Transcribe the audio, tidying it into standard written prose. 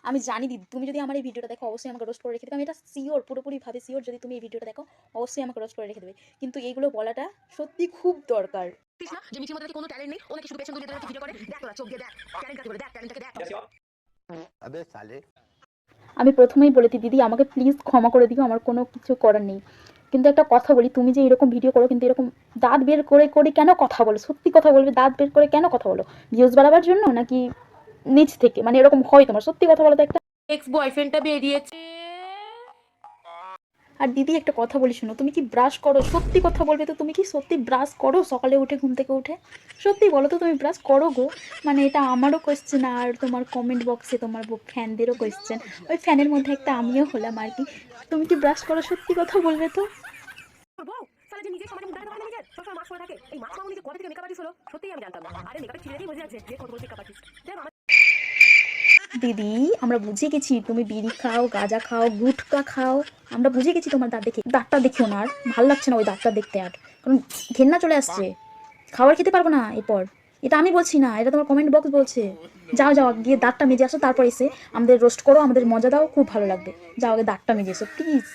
আমি জানি দিদি, তুমি যদি আমার এই ভিডিওটা দেখো অবশ্যই আমাকে রোস্ট করে রেখে দেবে। আমি এটা সিওর, পুরোপুরিভাবে সিওর, যদি তুমি এই ভিডিওটা দেখো অবশ্যই আমাকে রোস্ট করে রেখে দেবে। কিন্তু এইগুলো বলাটা সত্যি খুব দরকার। না যে মিঠির মধ্যে কোনো ট্যালেন্ট নেই, ও নাকি শুধু পেছন দুলিয়ে ভিডিও করে। দেখ তোরা চোখ দিয়ে দেখ, ট্যালেন্ট কাকে বলে, দেখ ট্যালেন্টটাকে দেখ। अबे साले আমি প্রথমেই বলেছি দিদি আমাকে প্লিজ ক্ষমা করে দিও, আমার কোনো কিছু করার নেই। কিন্তু একটা কথা বলি, তুমি যে এরকম ভিডিও করো কিন্তু এরকম দাঁত বের করে করে কেন কথা বলো? সত্যি কথা বলবে, দাঁত বের করে কেন কথা বলো? ভিউজ বাড়াবার জন্য নাকি নিজ থেকে? মানে এরকম হয় তোমার? সত্যি কথা বলো তো একটা। এক্স বয়ফ্রেন্ডটা বেরিয়েছে। আর দিদি একটা কথা বলি শোনো, তুমি কি ব্রাশ করো? সত্যি কথা বলবে তো, তুমি কি সত্যি ব্রাশ করো সকালে উঠে, ঘুম থেকে উঠে? সত্যি বলো তো, তুমি ব্রাশ করো গো? মানে এটা আমারও কোয়েশ্চেন, আর তোমার কমেন্ট বক্সে তোমার ফ্যানদেরও কোয়েশ্চেন। ওই ফ্যানের মধ্যে একটা আমিও হলাম আর কি। তুমি কি ব্রাশ করো? সত্যি কথা বলবে তো। বউ সালা যে নিজে সমাজে মুখ দেখাতে পারে না, নিজের সবসময় মাস্ক পরে থাকে। এই মাস্ক মামুনি যে কবে থেকে মেকআপ আর্টিস্ট হলো সত্যিই আমি জানতাম না। আরে মেকআপের ছিঁড়ে বোঝা যাচ্ছে যে কত বড় মেকআপ আর্টিস্ট। দিদি আমরা বুঝে গেছি তুমি বিড়ি খাও, গাঁজা খাও, গুটকা খাও। আমরা বুঝে গেছি তোমার দাঁত দেখে। দাঁতটা দেখিও না, আর ভাল লাগছে না ওই দাঁতটা দেখতে। আর কারণ ঘেন্না চলে আসছে, খাবার খেতে পারবো না এরপর। এটা আমি বলছি না, এটা তোমার কমেন্ট বক্স বলছে। যাও যাও গিয়ে দাঁতটা মেজে আসো, তারপর এসে আমাদের রোস্ট করো, আমাদের মজা দাও, খুব ভালো লাগবে। যাও আগে দাঁতটা মেজে এসো প্লিজ।